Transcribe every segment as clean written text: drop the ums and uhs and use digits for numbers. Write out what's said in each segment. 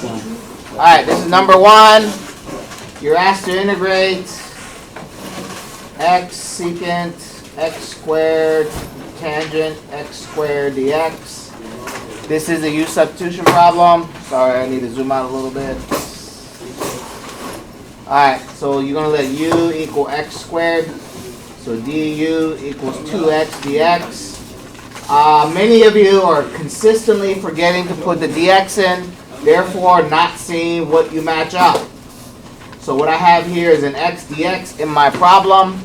Alright, this is number 1. You're asked to integrate x secant x squared tangent x squared dx. This is a U substitution problem. Sorry, I need to zoom out a little bit. Alright, so you're going to let u equal x squared. So du equals 2x dx. Many of you are consistently forgetting to put the dx in, therefore not seeing what you match up. So what I have here is an x dx in my problem.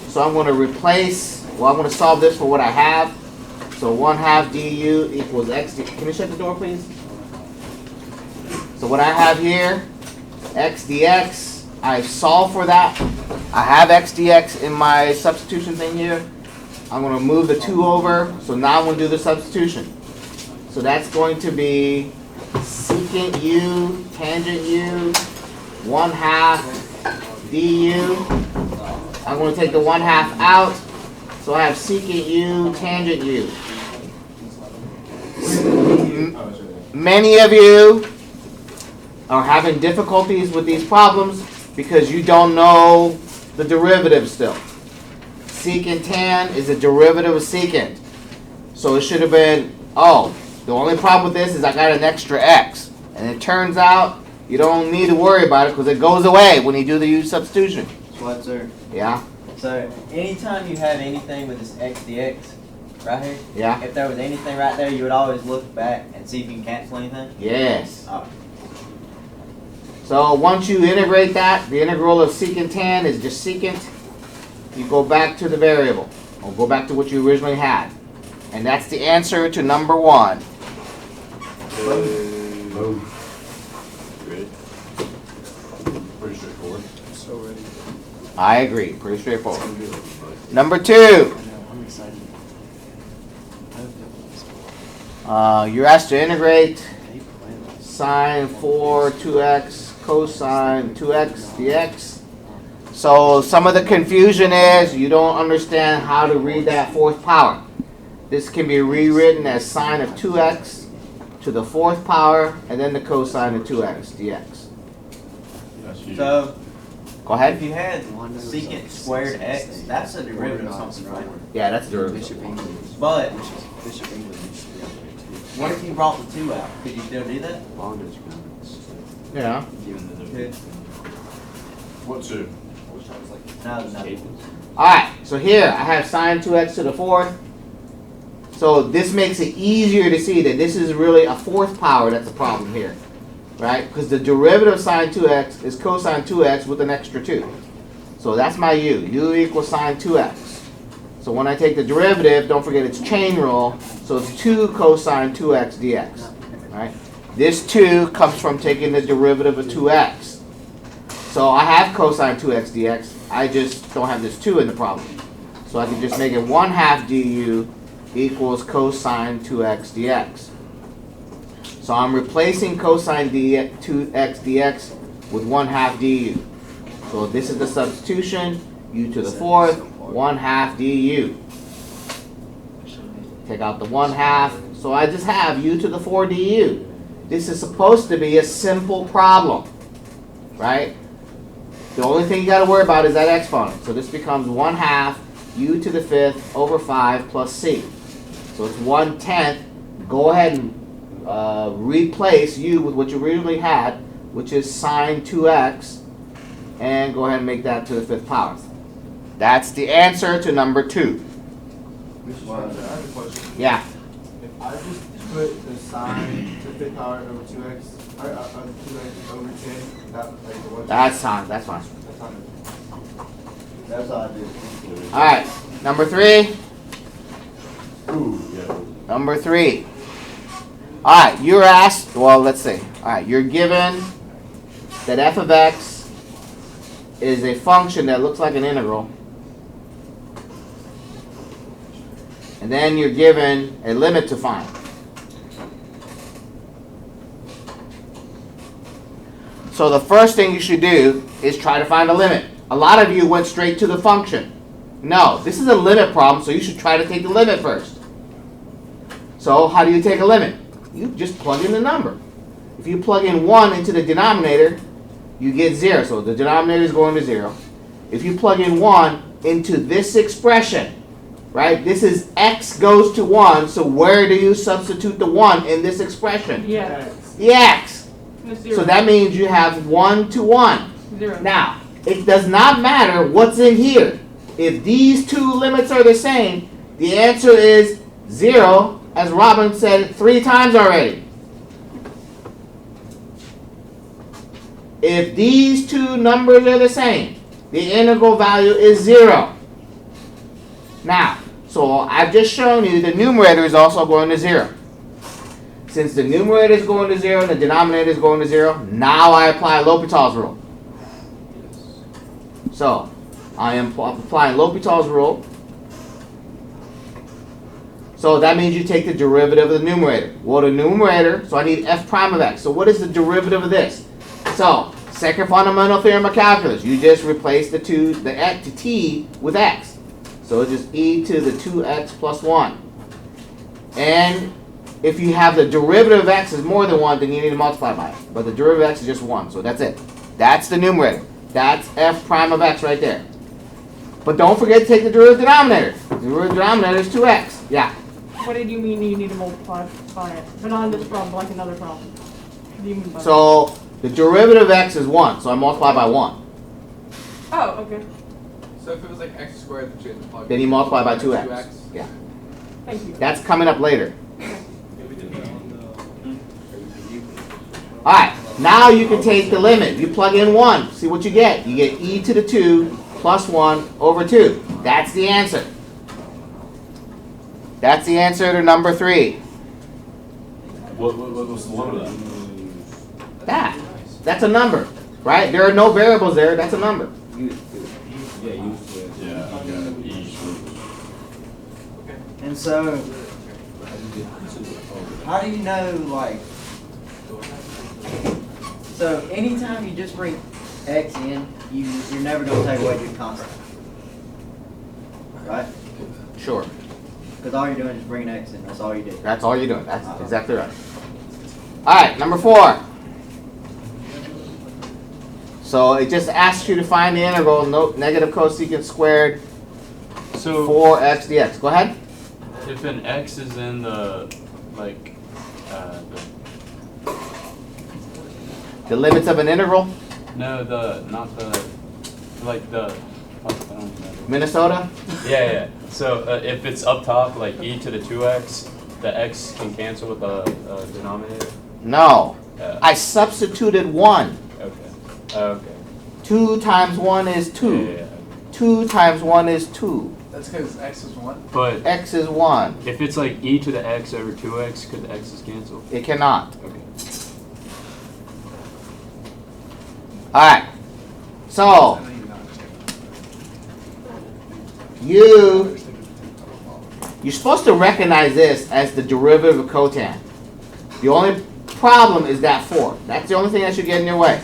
So I'm going to replace, I'm going to solve this for what I have. So 1/2 du equals x dx. Can you shut the door, please? So what I have here, x dx, I solve for that. I have x dx in my substitution thing here. I'm going to move the 2 over. So now I'm going to do the substitution. So that's going to be secant u tangent u 1/2 du. I'm going to take the 1/2 out. So I have secant u tangent u. Many of you are having difficulties with these problems because you don't know the derivative still. Secant tan is a derivative of secant. So it should have been, oh, the only problem with this is I got an extra x. And it turns out you don't need to worry about it because it goes away when you do the U substitution. What, sir? Yeah? So anytime you have anything with this x dx right here, Yeah? if there was anything right there, you would always look back and see if you can cancel anything? Yes. Oh. So once you integrate that, the integral of secant tan is just secant. You go back to the variable, or go back to what you originally had. And that's the answer to number 1. Boom. Ready? Pretty straightforward. So ready. I agree. Pretty straightforward. I'm good. Number 2. I know, I'm excited. I have difficulties. You're asked to integrate I hate playing this. sine 4 2x cosine 2x dx. So some of the confusion is you don't understand how to read that 4th power. This can be rewritten as sine of 2x to the 4th power and then the cosine of 2x dx. That's you. So Go ahead. if you had secant squared x, that's a derivative of something, right? Yeah, that's the derivative. Bishop England. But Bishop England used to be up there too. what if you brought the 2 out? Could you still do that? Bondage guns. Yeah. Could. What two? No. Alright, so here I have sine 2x to the 4th. So this makes it easier to see that this is really a 4th power that's the problem here. Right? Because the derivative of sine 2x is cosine 2x with an extra 2. So that's my u. U equals sine 2x. So when I take the derivative, don't forget it's chain rule. So it's 2 cosine 2x dx. Right? This 2 comes from taking the derivative of 2x. So I have cosine 2x dx. I just don't have this 2 in the problem. So I can just make it 1/2 du equals cosine 2x dx. So I'm replacing cosine 2x dx with 1/2 du. So this is the substitution. U to the 4th, 1/2 du. Take out the 1/2. So I just have u to the 4 du. This is supposed to be a simple problem, right? The only thing you got to worry about is that exponent. So this becomes 1/2 u to the 5th over 5 plus c. So it's 1/10. Go ahead and replace u with what you originally had, which is sine 2x, and go ahead and make that to the 5th power. That's the answer to number 2. Mr. Spencer, I have a question. Yeah. If I just put the sine to the 5th power over 2x, or 2x over 10, that, like the one. That's fine. That's fine. That's fine. That's all I did. All right. Number 3. Ooh, yeah. Number 3. All right. You're asked. Well, let's see. All right. You're given that f of x is a function that looks like an integral, and then you're given a limit to find. So the first thing you should do is try to find a limit. A lot of you went straight to the function. No, this is a limit problem, so you should try to take the limit first. So how do you take a limit? You just plug in the number. if you plug in 1 into the denominator, you get 0. So the denominator is going to 0. If you plug in 1 into this expression, right, this is x goes to 1, so where do you substitute the 1 in this expression? Yeah. The x. That's 0. So that means you have 1 to 1. 0. Now, it does not matter what's in here. If these two limits are the same, the answer is 0, as Robin said 3 times already. If these two numbers are the same, the integral value is 0. Now, so I've just shown you the numerator is also going to 0. Since the numerator is going to 0 and the denominator is going to 0, now I apply L'Hopital's rule. So, I am applying L'Hopital's rule. So that means you take the derivative of the numerator. Well, the numerator, so I need f prime of x. So what is the derivative of this? So, second fundamental theorem of calculus. You just replace the x to t with x. So it's just e to the 2x plus 1. And if you have the derivative of x is more than 1, then you need to multiply by it. But the derivative of x is just 1, so that's it. That's the numerator. That's f prime of x right there. But don't forget to take the derivative denominator. The derivative denominator is 2x. Yeah. What did you mean you need to multiply by it? But not in this problem, like another problem. What do you mean by that? So the derivative of x is 1, so I multiply by 1. Oh, okay. So if it was like x squared, that you had to plug Then you multiply by 2x. Yeah. Thank you. That's coming up later. Alright, now you can take the limit. You plug in 1. See what you get. You get e to the 2 plus 1 over 2. That's the answer. That's the answer to number 3. What's the limit of that? That's a number, right? There are no variables there. That's a number. Yeah, okay. E. And so, how do you know, like, so anytime you just bring x in, you're never going to take away the constant, right? Sure. Because all you're doing is bringing x in. That's all you do. That's all you're doing. That's exactly right. Alright, number 4. So it just asks you to find the integral, negative cosecant squared So 4x dx. Go ahead. if an x is in the The limits of an integral, not the I don't remember. Minnesota. Yeah. So if it's up top, like e to the 2x, the x can cancel with the denominator. No. Yeah. I substituted 1. Okay. 2 times 1 is 2. Yeah. 2 times 1 is 2. That's because x is 1. But X is 1. if it's like e to the x over 2x, could the x's cancel? It cannot. Okay. Alright. So, you're supposed to recognize this as the derivative of Cotan. The only problem is that 4. That's the only thing that should get in your way.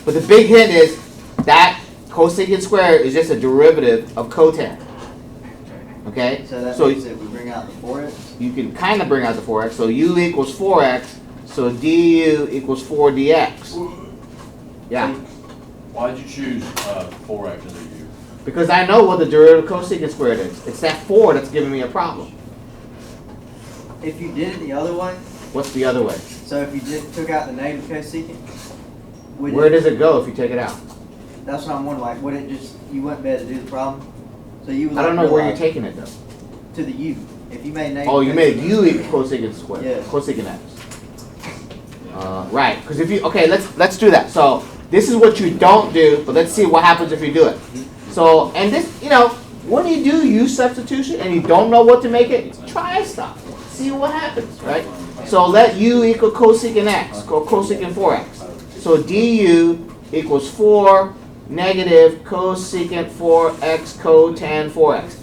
But the big hint is that cosecant squared is just a derivative of Cotan. Okay? So that means that we bring out the 4x. You can kind of bring out the 4x. So u equals 4x. So du equals 4 dx. Yeah. Why did you choose 4x as a u? Because I know what the derivative of cosecant squared is. It's that 4 that's giving me a problem. If you did it the other way, What's the other way? so if you took out the negative cosecant, would Where does it go if you take it out? That's what I'm wondering. Like, would it just you wouldn't be able to do the problem? So you would. I don't like know where you're realize taking it though. to the u. If you made negative. Oh, you made cosecant- u equal cosecant squared. Yeah. Cosecant x. Right. Because if you let's do that. So this is what you don't do, but let's see what happens if you do it. So and this, when you do U substitution and you don't know what to make it, try stuff. See what happens, right? So let u equal cosecant x, cosecant 4x. So du equals 4 negative cosecant 4x cotan 4x.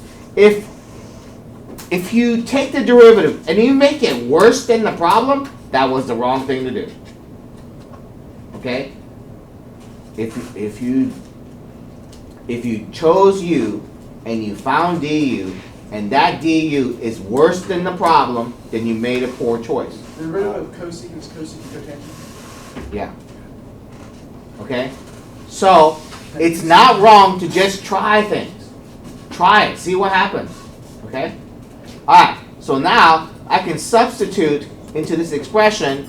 If you take the derivative and you make it worse than the problem, that was the wrong thing to do. Okay? If you chose u and you found du and that du is worse than the problem, then you made a poor choice. The derivative of cosecant is cosecant cotangent. Yeah. Okay? So, it's not wrong to just try things. Try it. See what happens. Okay? Alright. So now, I can substitute into this expression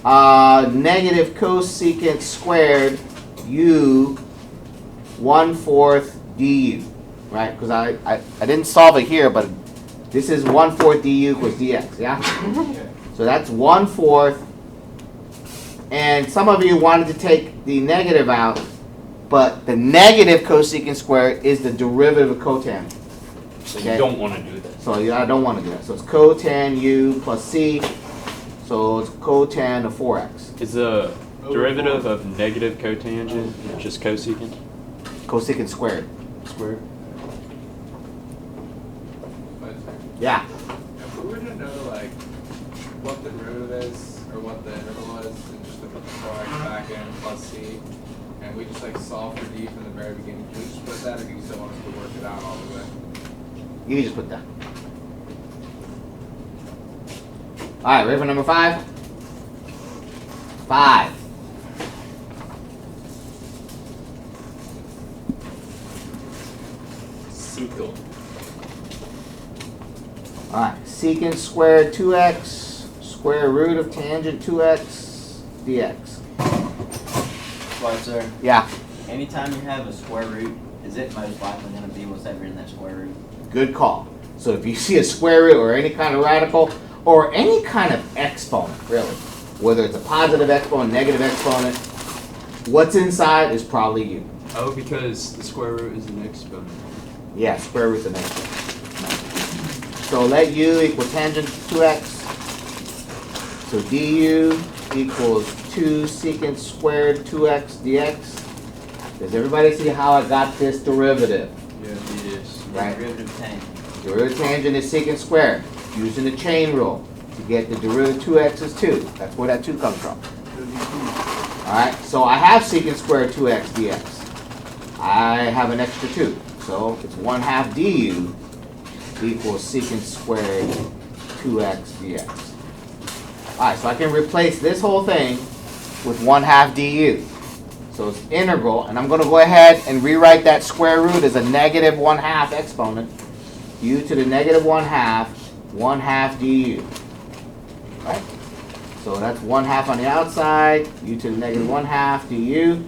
negative cosecant squared u 1/4 du. Right? Because I didn't solve it here, but this is 1/4 du equals dx. Yeah? So that's 1/4. And some of you wanted to take the negative out, but the negative cosecant squared is the derivative of cotan. So Okay. you don't want to do that. So yeah, I don't want to do that. So it's cotan u plus c. So it's cotan of 4x. Is the derivative of negative cotangent just cosecant Cosecant squared. squared? Yeah. If we were to know like what the derivative is or what the interval is, and just look at the 4x back in plus c, and we just like solve for d from the very beginning, can we just put that, or do you still want us to work it out all the way? You can just put that. Alright, ready for number 5? 5. Secant. Alright, secant squared 2x, square root of tangent 2x, dx. Right, sir. Yeah, Anytime you have a square root, is it most likely going to be whatever in that square root? good call. So if you see a square root or any kind of radical, or any kind of exponent, really, whether it's a positive exponent, negative exponent, what's inside is probably u. Oh, because the square root is an exponent. Yeah, square root's an exponent. So let u equal tangent 2x. So du equals 2 secant squared 2x dx. Does everybody see how I got this derivative? Yes. Right. Derivative of tangent. Derivative of tangent is secant squared. Using the chain rule to get the derivative of 2x is 2. That's where that 2 comes from. Alright, so I have secant squared 2x dx. I have an extra 2. So it's 1/2 du equals secant squared 2x dx. Alright, so I can replace this whole thing with 1/2 du. So it's integral, and I'm going to go ahead and rewrite that square root as a negative 1/2 exponent. U to the negative 1/2, 1/2 du. Right? So that's 1/2 on the outside, u to the negative 1/2 du.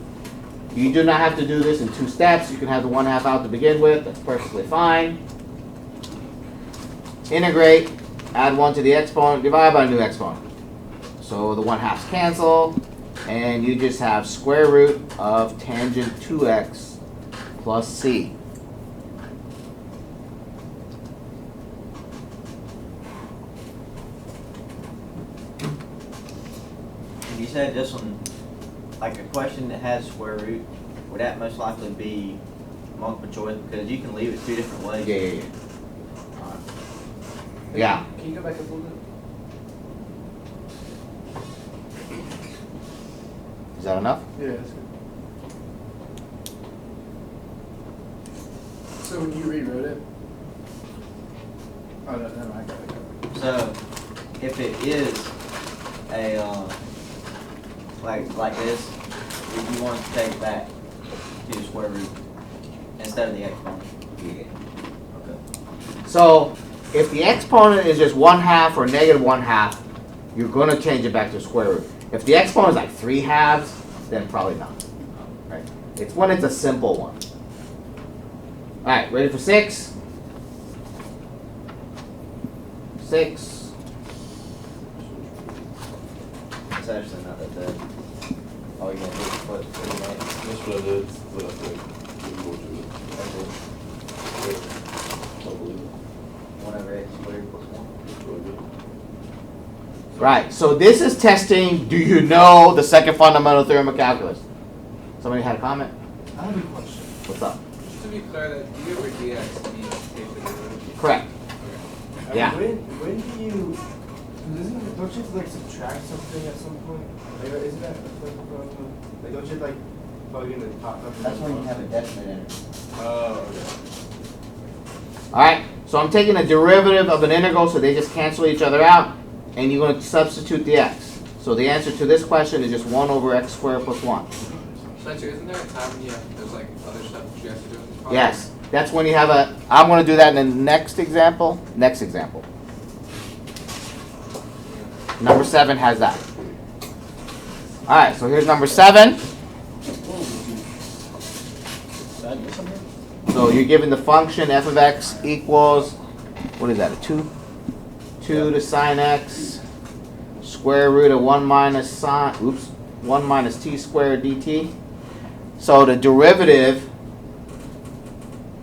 You do not have to do this in 2 steps. You can have the 1/2 out to begin with. That's perfectly fine. Integrate, add 1 to the exponent, divide by a new exponent. So the 1/2s cancel, and you just have square root of tangent 2x plus c. You said this one, like a question that has square root, would that most likely be multiple choice? Because you can leave it 2 different ways. Yeah. Yeah. Can you go back up a little bit? Is that enough? Yeah, that's good. So when you rewrote it, oh no, never mind, I got it. So, if it is a, like this, if you want to take it back to the square root instead of the exponent. Yeah. Okay. So if the exponent is just 1/2 or negative 1/2, you're going to change it back to square root. If the exponent is like 3/2, then probably not. Right? It's when it's a simple one. All right, ready for 6? 6. It's actually not that bad. All you gotta do is put it back. That's what I did, but I think we will do it. I believe it. 1/x squared equals 1. It's really good. Right. So this is testing. Do you know the second fundamental theorem of calculus? Somebody had a comment? I have a question. What's up? Just to be clear, that d over dx means take the derivative. Correct. Okay. Yeah. When do you, don't you have to like subtract something at some point? Like, isn't that, like, don't you like plug in the top number? That's when you have a definite interval. Oh, okay. All right. So I'm taking a derivative of an integral, so they just cancel each other out. and you're going to substitute the x. So the answer to this question is just 1 over x squared plus 1. So isn't there a time when there's like other stuff that you have to do in this problem? Yes, that's when you have a, I'm going to do that in the next example. Next example. Number 7 has that. All right, so here's number 7. So you're given the function f of x equals, what is that, a 2? 2 to sine x, square root of 1 minus sine, 1 minus t squared dt. So the derivative,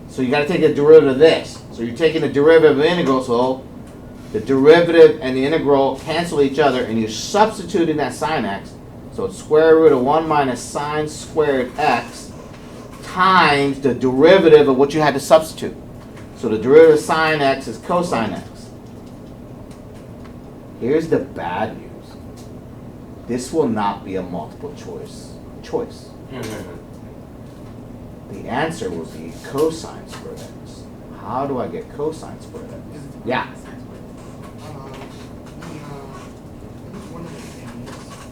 so you got to take the derivative of this. So you're taking the derivative of the integral, so the derivative and the integral cancel each other, and you're substituting that sine x. So it's square root of 1 minus sine squared x times the derivative of what you had to substitute. So the derivative of sine x is cosine x. Here's the bad news. This will not be a multiple choice. The answer will be cosine squared x. How do I get cosine squared x? Yeah.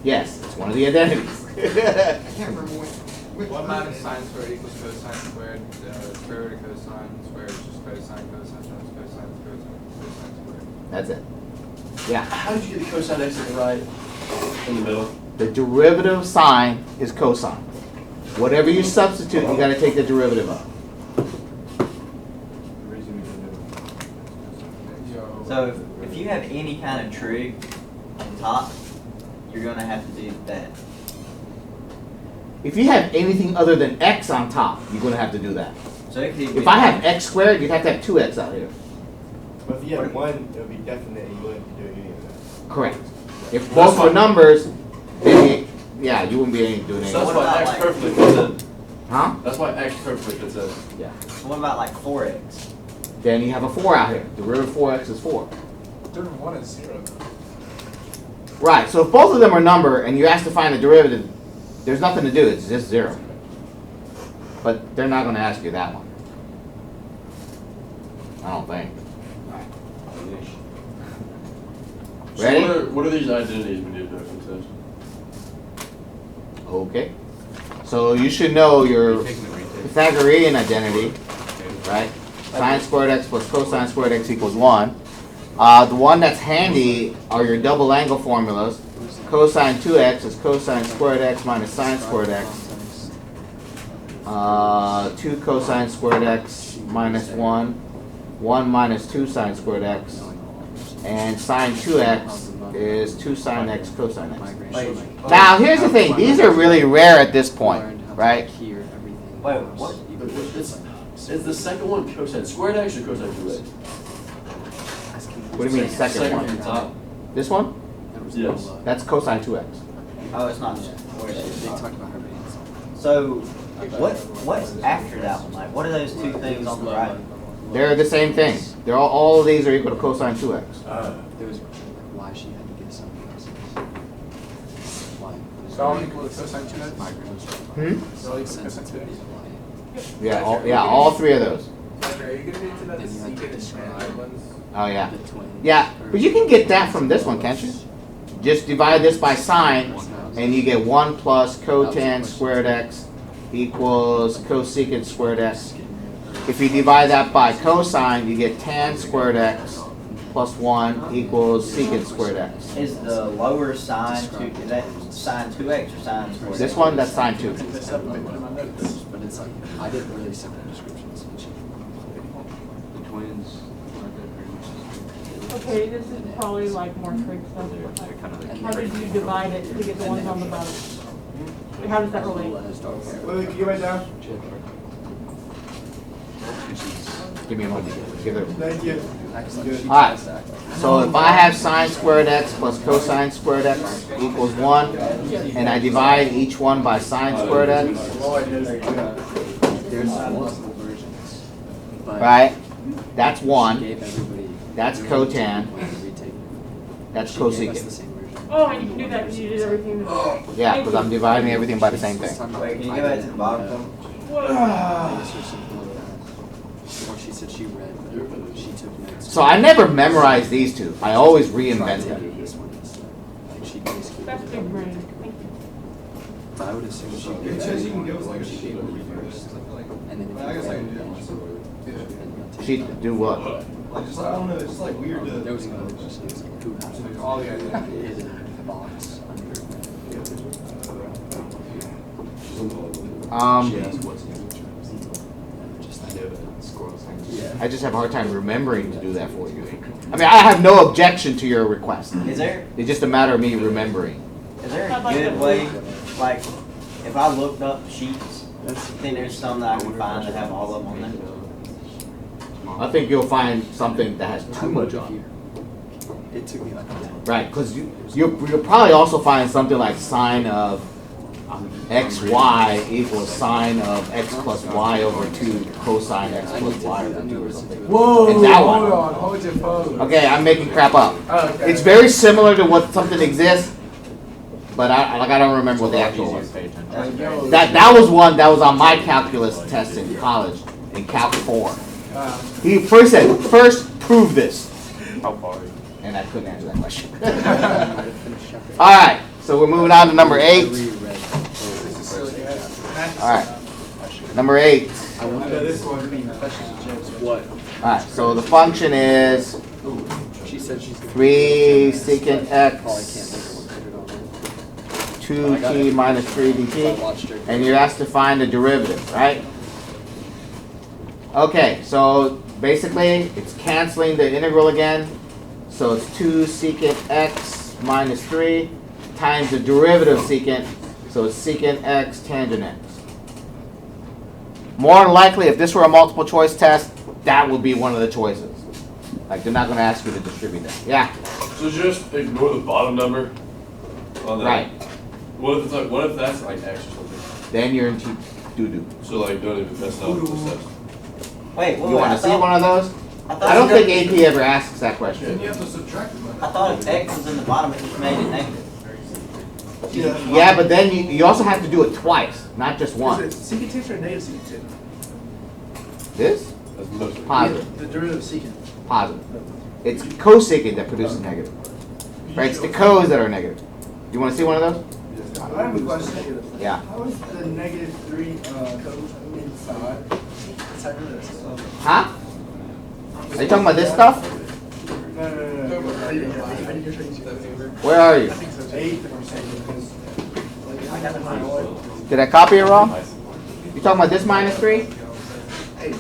Yes, it's one of the identities. I can't remember which 1 minus sine squared equals cosine squared. Square root of cosine squared is just cosine, cosine times cosine, cosine squared. That's it. Yeah. How did you get the cosine x in the right, in the middle? The derivative of sine is cosine. Whatever you substitute, you got to take the derivative of. So if you have any kind of trig on top, you're gonna have to do that. If you have anything other than x on top, you're going to have to do that. So it could be If I have x squared, you'd have to have 2x out here. But if you had one, it would be definite and you wouldn't be doing any of that. Correct. If both were numbers, then yeah, you wouldn't be doing So anything. that's why x perfectly fits in. Huh? That's why x perfectly fits in. Yeah. So what about like 4x? Then you have a 4 out here. The derivative of 4x is 4. Derivative of 1 is 0 though. Right, so if both of them are number and you ask to find the derivative, there's nothing to do, it's just 0. But they're not going to ask you that one. I don't think. Ready? So what are these identities we need to contest? Okay. So you should know your Pythagorean identity, right? Sine squared x plus cosine squared x equals 1. The one that's handy are your double angle formulas. Cosine 2x is cosine squared x minus sine squared x. 2 cosine squared x minus 1. 1 minus 2 sine squared x. And sine 2x is 2 sine x cosine x. Now here's the thing. These are really rare at this point, right? Wait, what? Is the second one cosine squared x or cosine 2x? What do you mean second Second one? from the top. This one? Yes. That's cosine 2x. Oh, it's not there. Where is it? So what's after that one? Like, what are those two things on the right? They're the same thing. They're all of these are equal to cosine 2x. There was why she had to get something else. Why? So all equal to cosine 2x? So all equal to cosine 2x? Yeah, all 3 of those. Okay, are you gonna get to that secant and ones? Oh yeah. Yeah, but you can get that from this one, can't you? Just divide this by sine, and you get 1 plus cotan squared x equals cosecant squared x. If you divide that by cosine, you get tan squared x plus 1 equals secant squared x. Is the lower sine is that sine 2x or sine squared? This one, that's sine 2. But it's like I did really simple descriptions. The twins. Okay, this is probably like more trig stuff. Like, how did you divide it to get the ones on the bottom? Like, how does that relate? Wait, can you write down? Give me a moment. Give it. Thank you. Alright, so if I have sine squared x plus cosine squared x equals 1, and I divide each one by sine squared x, There's multiple versions. But right? That's she 1. gave everybody That's cotan. That's She gave us the cosecant. same version. Oh, and you can do that because you did everything. Yeah, because I'm dividing everything by the same thing. Wait, can you go back to the bottom? I guess there's something like that. Or she said she read, but she took notes. So I never memorized these two. I always reinvented. This one is, like, she basically. That's big brain. Thank you. But I would assume she did. It says you can give us like a She sheet did of reverse. And then I guess I can do it. She do what? Like just I don't know, it's just like weird to. There was another question, it was like, who has Like all the identity. hidden box under. She asked what's in each I just have a hard time remembering to do that for you. I mean, I have no objection to your request. Is there, It's just a matter of me remembering. is there a good way, like, if I looked up sheets, I think there's some that I can find that have all of them on there? I think you'll find something that has too much on it. It took me like 10. Right, because you'll probably also find something like sine of xy equals sine of x plus y over 2 cosine x plus y over 2 or something. Whoa, And that one. hold on, hold your pose. Okay, I'm making crap up. Okay. It's very similar to what something exists, but I don't remember what the actual was. That's great. That was one that was on my calculus test in college, in Calc 4. He first said, first prove this. How far are you? And I couldn't answer that question. Alright, so we're moving on to number 8. Alright, number 8. I wonder this one. what? Alright, so the function is She said she's gonna. 3 secant Probably can't x think of what to put it on there. 2t minus 3 I dt. watched her. And you're asked to find the derivative, right? Okay, so basically it's canceling the integral again. So it's 2 secant x minus 3 times the derivative of secant. So it's secant x tangent x. More than likely, if this were a multiple choice test, that would be one of the choices. Like they're not going to ask you to distribute that. Yeah, So just ignore the bottom number on that. right. What if it's like, what if that's like X or something? Then you're in doo-doo. So like, don't even mess up with the steps. Wait, You want to see one of those? thought I don't you- think AP ever asks that question. You have to subtract it. I thought if X was in the bottom, it just made it negative. Yeah, but then you also have to do it twice, not just once. Secant tangent or negative secant tangent? This? That's most. Positive. The derivative of secant. Positive. It's cosecant that produces negative. Right? It's the cos that are negative. You want to see one of those? I have a question. Yeah. How is the negative 3 inside? Huh? Are you talking about this stuff? No. Where are you? 8%. Did I copy it wrong? You talking about this minus 3? Hey,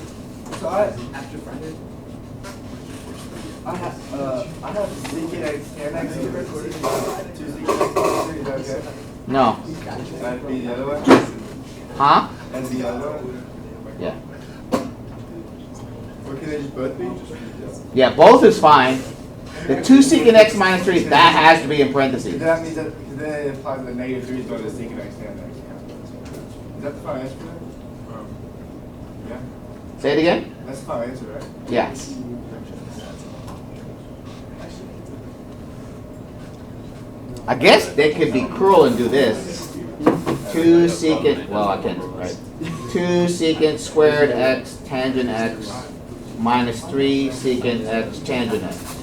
so I have secant x tan x equals 2 secant x is that okay? No. That'd be the other one? Huh? And the other one? Yeah. Or can they just both be? Yeah, both is fine. The 2 secant x minus 3, that has to be in parentheses. That means that, because then it implies that negative 3 is going to secant x tan x. Is that the final answer for that? Yeah? Say it again? That's the final answer, right? Yeah. I guess they could be cruel and do this. 2 secant, well I can't, right? 2 secant squared x tangent x minus 3 secant x tangent x.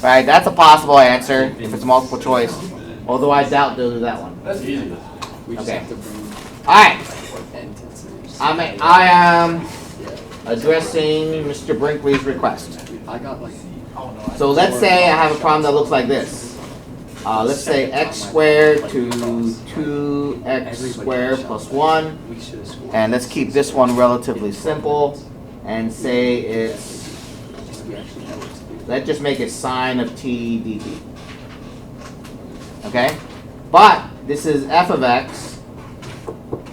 Right, that's a possible answer if it's multiple choice. Although I doubt they'll do that one. That's easy. We just Okay. have to bring Alright, intensities. I am addressing Mr. Brinkley's request. I got like. So let's say I have a problem that looks like this. Let's say x squared to 2x squared plus 1. We should have scored. And let's keep this one relatively simple and say it's, We actually know what to do. let's just make it sine of t dt. Okay? But this is f of x,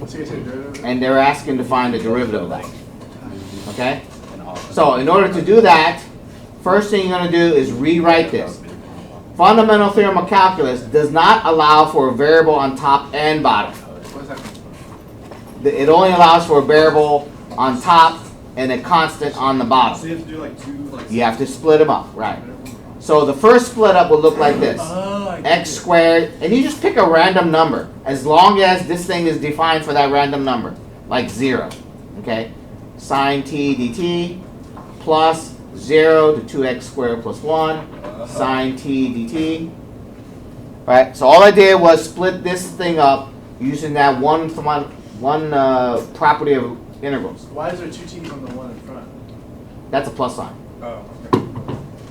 So you say derivative? and they're asking to find the derivative of that. Okay? So in order to do that, first thing you're going to do is rewrite this. Fundamental theorem of calculus does not allow for a variable on top and bottom. What's that? It only allows for a variable on top and a constant on the bottom. So you have to do like two, like. You have to split them up, right? So the first split up will look like this. X squared, and you just pick a random number, as long as this thing is defined for that random number, like 0, okay? sine t dt plus 0 to 2x squared plus 1 sine t dt. Right, so all I did was split this thing up using that one property of integrals. Why is there two t's on the one in front? That's a plus sign. Oh, okay.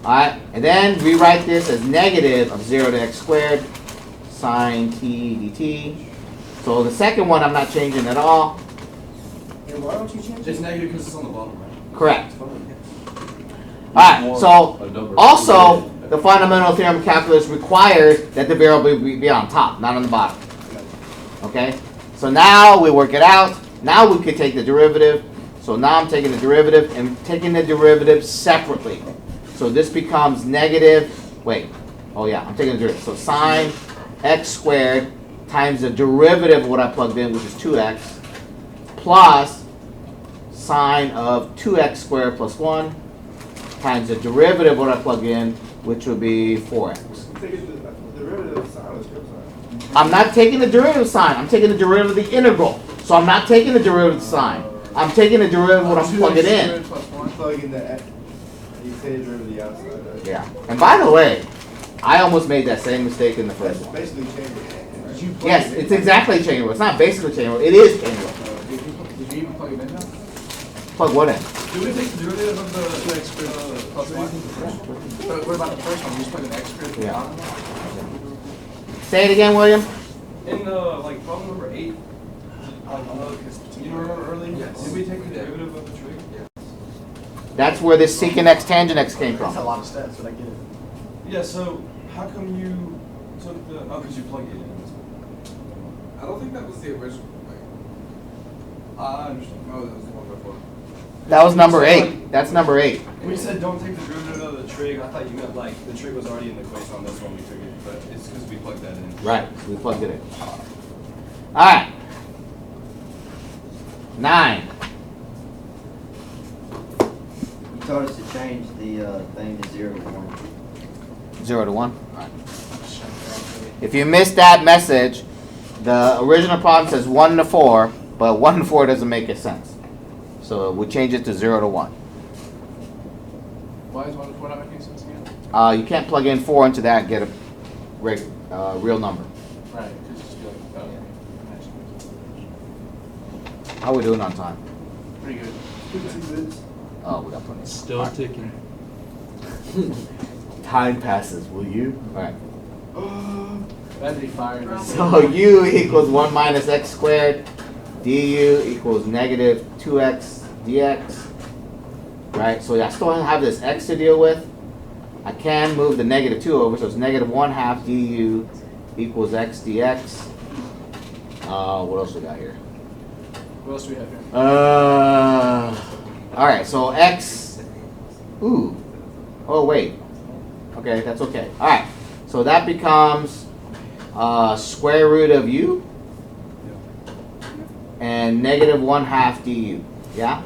Alright, and then rewrite this as negative of 0 to x squared sine t dt. So the second one I'm not changing at all. And why don't you change It's it? negative because it's on the bottom, right? Correct. Alright, so also the fundamental theorem of calculus requires that the variable be on top, not on the bottom. Okay? So now we work it out. Now we could take the derivative. So now I'm taking the derivative and taking the derivative separately. So this becomes negative, I'm taking the derivative. So sine x squared times the derivative of what I plugged in, which is 2x, plus sine of 2x squared plus 1 times the derivative of what I plug in, which would be 4x. Take it to the derivative of sine was good sign. I'm not taking the derivative sign. I'm taking the derivative of the integral. So I'm not taking the derivative sign. I'm taking the derivative of what I'm plugging in. Plug in the you say the derivative of the outside, right? Yeah. And by the way, I almost made that same mistake in the first That's one. basically changing it. Did you plug Yes, it in? it's exactly chainable. It's not basically chainable. It is chainable. Did you even plug it in now? Plug what in? Do we take the derivative of the x squared plus 1? But what about the first one? You just plug an x squared to the Yeah. bottom? Say it again, William. In problem number 8, You remember earlier? Yes. did we take the derivative of the trig? That's where this secant x tangent x came That's a from. lot of stats, but I get it. Yeah, so how come you took the, because you plugged it in. I don't think that was the original. I understand. No, that was the one before. That was number 8. That's number 8. When you said don't take the derivative of the trig, I thought you meant like the trig was already in the equation on this one, we took it, but it's because we plugged that in. Right. We plugged it in. All right. 9. You told us to change the thing to 0 to 1. 0 to 1. All right. If you missed that message, the original problem says 1 to 4, but 1 to 4 doesn't make a sense. So we change it to 0 to 1. Why is 1 to 4 not making sense again? You can't plug in 4 into that and get a real number. Right, because it's good. How are we doing on time? Pretty good. 15 minutes. Oh, we got plenty. Still ticking. Time passes, will you? All right. That'd be fire. So u equals 1 minus x squared. Du equals negative 2x dx. Right, so I still have this x to deal with. I can move the negative 2 over, so it's negative 1/2 du equals x dx. What else we got here? What else do we have here? All right, so x. Ooh. Oh wait. Okay, that's okay. All right, so that becomes square root of u and negative 1/2 du. Yeah.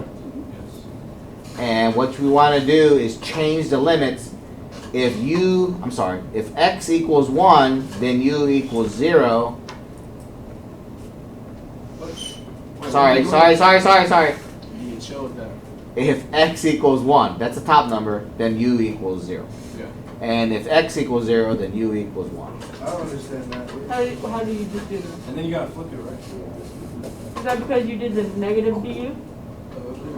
And what we want to do is change the limits. If x equals 1, then u equals 0. Sorry. You chill with that. If x equals 1, that's the top number, then u equals 0. Yeah. And if x equals 0, then u equals 1. I don't understand that. How do you just do this? And then you gotta flip it, right? Is that because you did the negative du?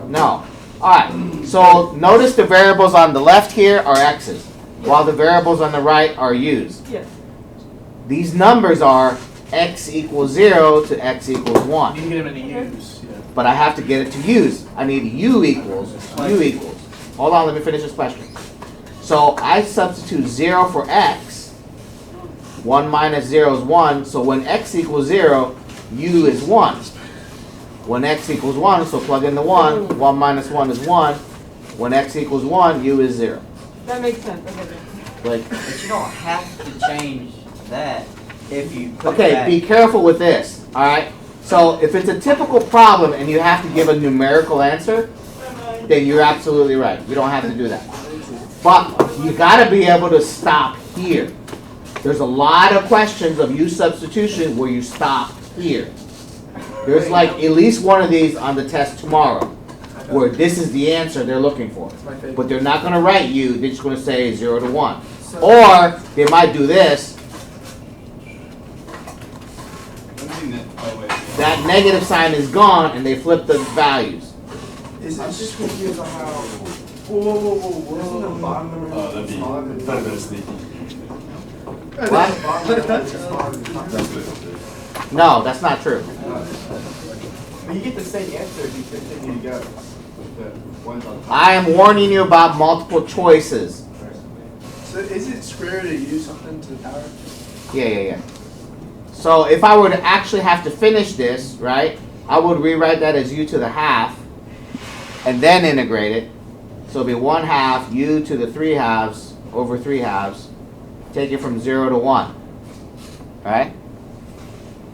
No. Alright, so notice the variables on the left here are x's, while the variables on the right are u's. Yes. These numbers are x equals 0 to x equals 1. You can get them in the U's. Yeah. But I have to get it to u's. I need u equals. Hold on, let me finish this question. So I substitute 0 for x. 1 minus 0 is 1. So when x equals 0, u is 1. When x equals 1, so plug in the 1. 1 minus 1 is 1. When x equals 1, u is 0. That makes sense. Okay. Like, But you don't have to change that if you put okay, that. be careful with this. All right. So if it's a typical problem and you have to give a numerical answer, then you're absolutely right. You don't have to do that. But you got to be able to stop here. There's a lot of questions of U substitution where you stop here. There's like at least one of these on the test tomorrow. where this is the answer they're looking for. It's my favorite. But they're not gonna write U, they're just gonna say 0 to 1. So- Or they might do this, that negative sign is gone and they flip the values. Is it just confused on how? Whoa. Isn't the bottom number that'd be smaller than the better than top? sneaky. What? The bottom number is smaller than the top number. No, that's not true. But you get the same answer if you continue to go with the ones on top. I am warning you about multiple choices. So is it square to use something to the power? Yeah. So if I were to actually have to finish this, right, I would rewrite that as U to the half and then integrate it. So it'll be 1/2 U to the 3/2 over 3/2. Take it from 0 to 1. Right?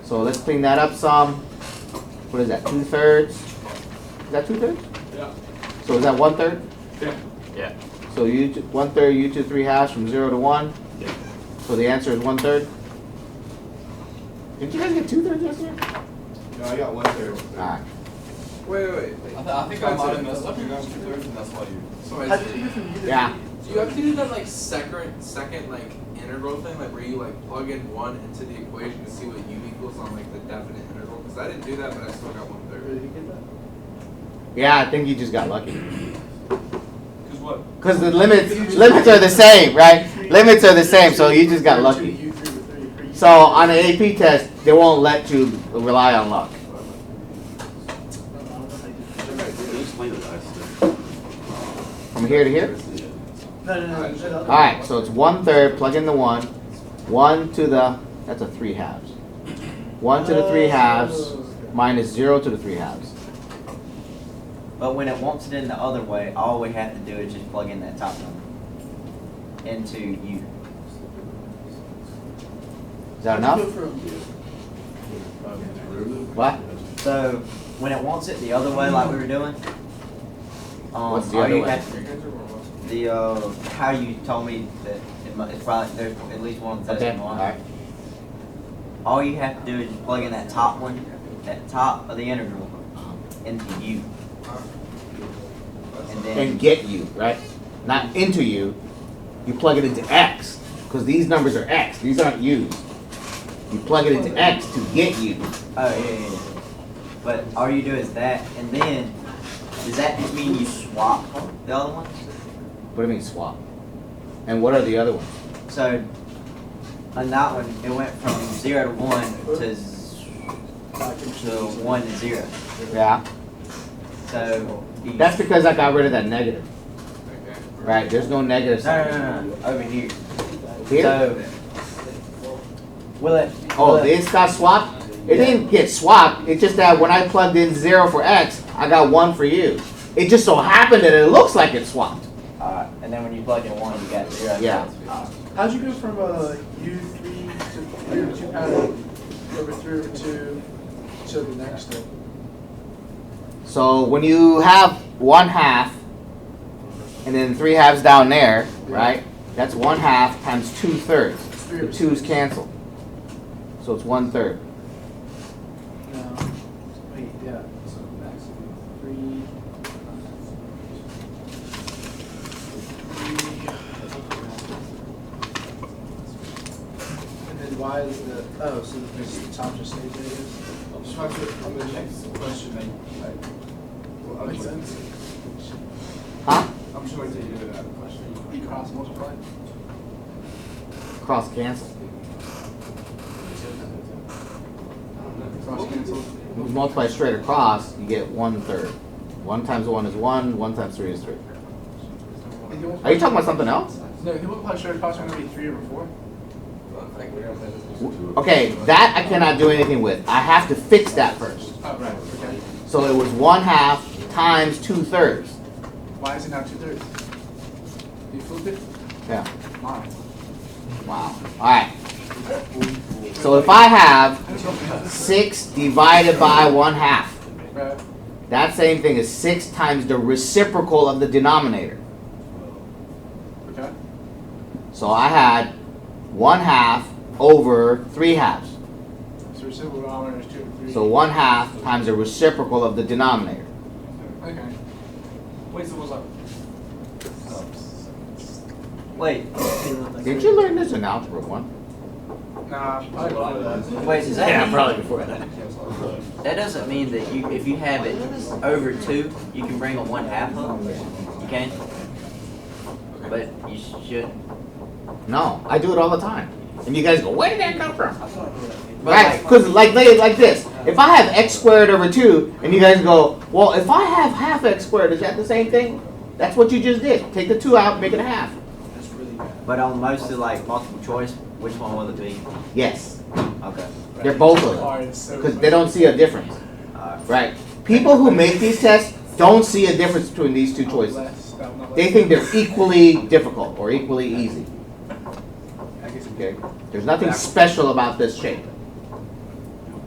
So let's clean that up some. What is that, 2/3? Is that 2/3? Yeah. So is that 1/3? Yeah. So 1/3 U to 3/2 from 0 to 1. Yeah. So the answer is 1/3. Did you guys get 2/3 yesterday? No, I got 1/3. Alright. Wait. I think I might have messed up. You guys 2/3, and that's why you. So How did you get from U to Yeah. do you have to do that like second like integral thing, like where you like plug in 1 into the equation to see what U equals on like the definite integral? Because I didn't do that, but I still got 1/3. Did you get that? Yeah, I think you just got lucky. Because what? Because the limits are the same, right? Limits are the same, so you just got lucky. U3 to 3. So on an AP test, they won't let you rely on luck. From here to here? No. Alright, so it's 1/3, plug in the 1. 1 to the, that's a 3/2. 1 to the 3/2 minus 0 to the 3/2. But when it wants it in the other way, all we have to do is just plug in that top number into U. Is that enough? What? So when it wants it the other way, like we were doing, What's the all other you way? have to- the how you told me that it's probably there's at least one of the Okay, testing one. alright. All you have to do is just plug in that top one, that top of the integral, into U. And then And get U, right? Not into U. You plug it into X. Because these numbers are X. These aren't U's. You plug it into X to get U. oh yeah. But all you do is that, and then does that just mean you swap the other ones? What do you mean swap? And what are the other ones? So on that one, it went from 0 to 1 to 1 to 0. Yeah. So That's because I got rid of that negative. Okay. Right? There's no negative sign. no, over here. Here? So will it? Oh, will it- this got swapped? It didn't get swapped. It's just that when I plugged in 0 for X, I got 1 for U. It just so happened that it looks like it's swapped. Alright, and then when you plug in 1, you got 0. Yeah. How'd you go from U3 to 3 over 2 power over 3 over 2 to the next step? So when you have 1/2 and then 3/2 down there, right? That's 1/2 times 2/3. The 2's cancel. So it's 1/3. No. Wait, yeah. So 3. And then why is the so the top just stays there? I'm just trying to on the next question that makes sense. Huh? I'm just waiting to hear that question. You cross multiply? Cross cancel. Cross cancel. If you multiply straight across, you get 1/3. 1 times 1 is 1, 1 times 3 is 3. Are you talking about something else? No, if you multiply straight across, it's going to be 3 over 4. Okay, that I cannot do anything with. I have to fix that first. Oh, right, okay. So it was 1/2 times 2/3. Why is it now 2/3? You flipped it? Yeah. Why? Wow. Alright. So if I have 6 divided by 1/2, Right. that same thing is 6 times the reciprocal of the denominator. Okay. So I had 1/2 over 3/2. So reciprocal denominator is 2 over 3. So 1/2 times the reciprocal of the denominator. Okay. Wait, so what's up? Wait, Did you learn this in Algebra 1? Nah, probably before that. wait, does that mean, probably before that. that doesn't mean that you, if you have it over 2, you can bring a 1/2 up? You can? But you shouldn't. No, I do it all the time. And you guys go, where did that come from? But Right, like- because like this. If I have x squared over 2, and you guys go, well, if I have half x squared, is that the same thing? That's what you just did. Take the 2 out, make it a half. But on most of like multiple choice, which one will it be? Yes, Okay. they're both of them. Because they don't see a difference. Right. People who make these tests don't see a difference between these two choices. They think they're equally difficult or equally easy. Okay. There's nothing special about this shape.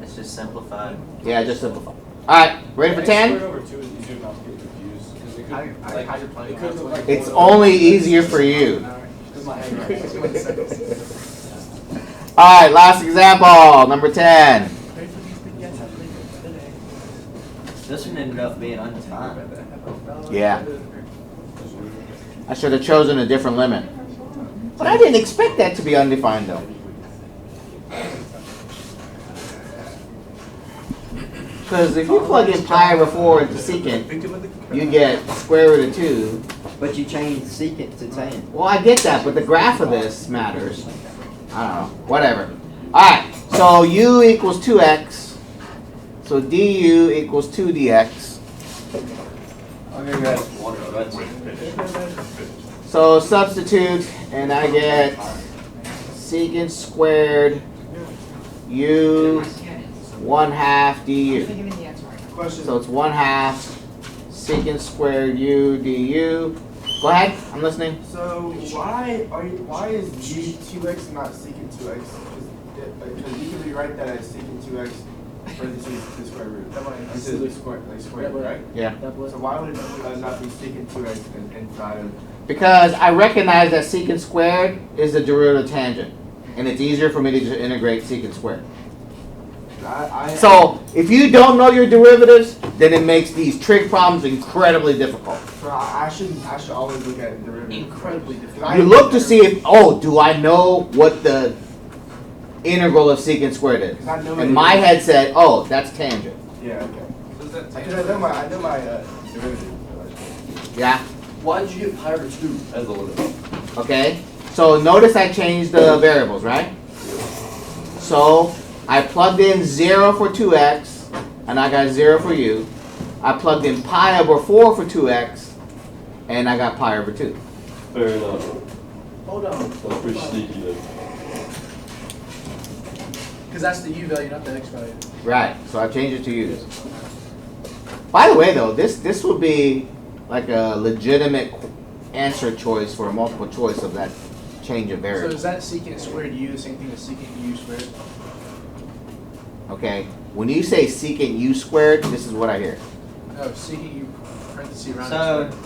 It's just simplified. Yeah, just simplify. Alright, ready for 10? over 2 is easier not to get confused, because it could, like, It's only easier for you. Alright, last example, number 10. This one ended up being undefined. Yeah. I should have chosen a different limit. But I didn't expect that to be undefined though. Because if you plug in pi over 4 into secant, you get square root of 2. But you changed secant to tan. Well, I get that, but the graph of this matters. I don't know. Whatever. Alright, so u equals 2x. So du equals 2 dx. So substitute, and I get secant squared u 1/2 du. Question. So it's 1/2 secant squared u du. Go ahead, I'm listening. So why is g 2x not secant 2x? Because you can rewrite that as secant 2x parentheses the square root. Instead of square root, right? Yeah. So why would it not be secant 2x inside of? Because I recognize that secant squared is the derivative tangent. And it's easier for me to just integrate secant squared. So if you don't know your derivatives, then it makes these trig problems incredibly difficult. So I should always look at derivatives. Incredibly difficult. You look to see if, oh, do I know what the integral of secant squared is? I know And it my is. head said, oh, that's tangent. Yeah, okay. Because I know my derivative. Yeah? Why did you get pi over 2 as the limit? Okay? So notice I changed the variables, right? So I plugged in 0 for 2x, and I got 0 for u. I plugged in pi over 4 for 2x, and I got pi over 2. Fair enough. Hold on. That's pretty sneaky then. Because that's the u value, not the x value. Right, so I changed it to u's. By the way, though, this would be like a legitimate answer choice for a multiple choice of that change of So variable. is that secant squared u the same thing as secant u squared? Okay, when you say secant u squared, this is what I hear. No, secant u parentheses around So, x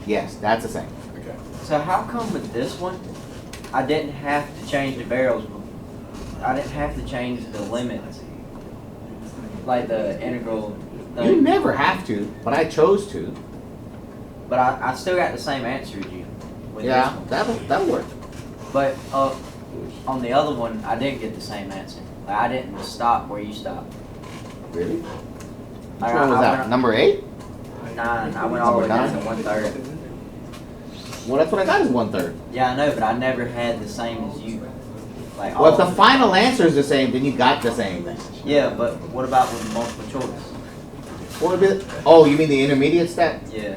Yes, that's the same. squared. Okay. so how come with this one, I didn't have to change the variables? I didn't have to change the limits, like the integral You thing. never have to, but I chose to. But I still got the same answer as you with this Yeah, one. that'll work. But on the other one, I didn't get the same answer. Like, I didn't stop where you stopped. Really? Which Like, one was I that? went- Number 8? 9. I went all the way down to Number 1/3. Well, that's what I got is 1/3. Yeah, I know, but I never had the same as you. Like, Well, if all the of it. final answer is the same, then you got the same thing. Yeah, but what about with multiple choice? What would be? Oh, you mean the intermediate step? Yeah.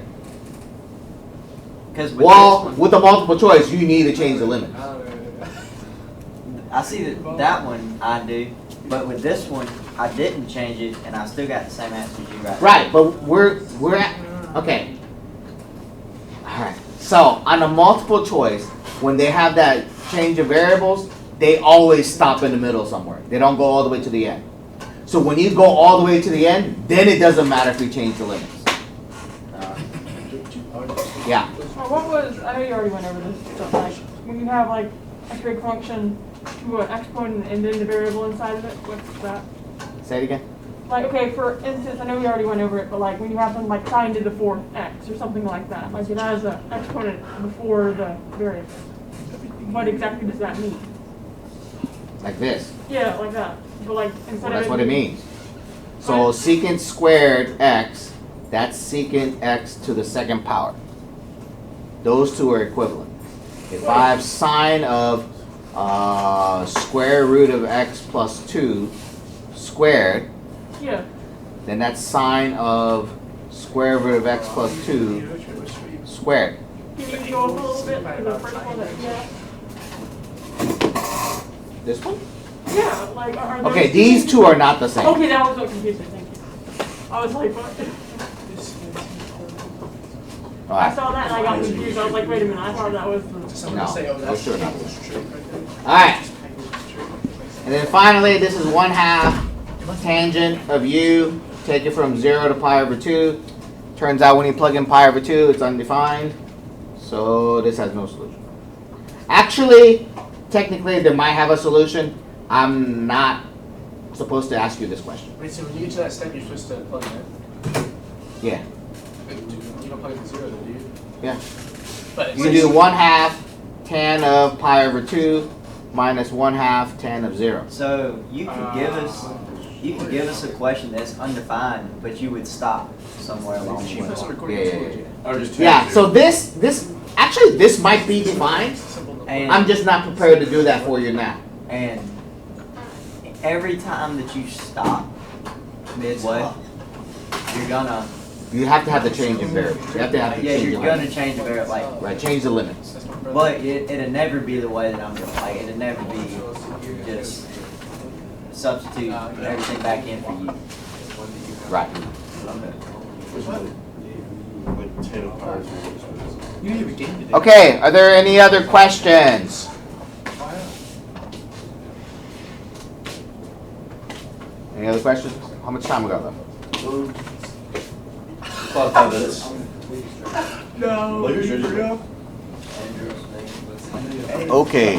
Because with Well, this one, with the multiple choice, you need to change the limits. I see that one I do, but with this one, I didn't change it, and I still got the same answer as you got. Right, but we're at okay. All right. So on a multiple choice, when they have that change of variables, they always stop in the middle somewhere. They don't go all the way to the end. So when you go all the way to the end, then it doesn't matter if you change the limits. Yeah. What was, I know you already went over this, but like, when you have like a trig function, what, exponent and then the variable inside of it, what's that? Say it again. Like, okay, for instance, I know we already went over it, but like when you have them like sine to the fourth x or something like that, like it has an exponent before the variable. What exactly does that mean? Like this. Yeah, like that. But like instead Well, of that's what it means. So secant squared x, that's secant x to the second power. Those two are equivalent. If I have sine of square root of x plus 2 squared, Yeah. then that's sine of square root of x plus 2 squared. Can you go up a little bit to the first one? Yeah. This one? Yeah, like are those Okay, these two are not the same. Okay, that was what confused me. Thank you. I was like, what? I Alright. saw that and I got confused. I was like, wait a minute, I thought that was the. No, those two are not the same. Alright. And then finally, this is 1/2 tangent of u. Take it from 0 to pi over 2. Turns out when you plug in pi over 2, it's undefined. So this has no solution. Actually, technically, there might have a solution. I'm not supposed to ask you this question. Wait, so when you get to that step, you're supposed to plug it in? Yeah. You don't plug it to 0, though, do you? Yeah. But You do 1/2 tan of pi over 2 minus 1/2 tan of 0. So you can give us a question that's undefined, but you would stop somewhere along the way. Yeah. Or just Yeah, change so it. this actually this might be defined. And I'm just not prepared to do that for you now. and every time that you stop midway, you're gonna You have to have the change in variable. You have to have the change you're in gonna limits. change the variable. Like, Right, change the limits. but it'll never be the way that I'm doing. Like, it'll never be just substitute everything back in for you. Right. Okay, are there any other questions? Any other questions? How much time we got left? About 5 minutes. No. Like you should. Okay.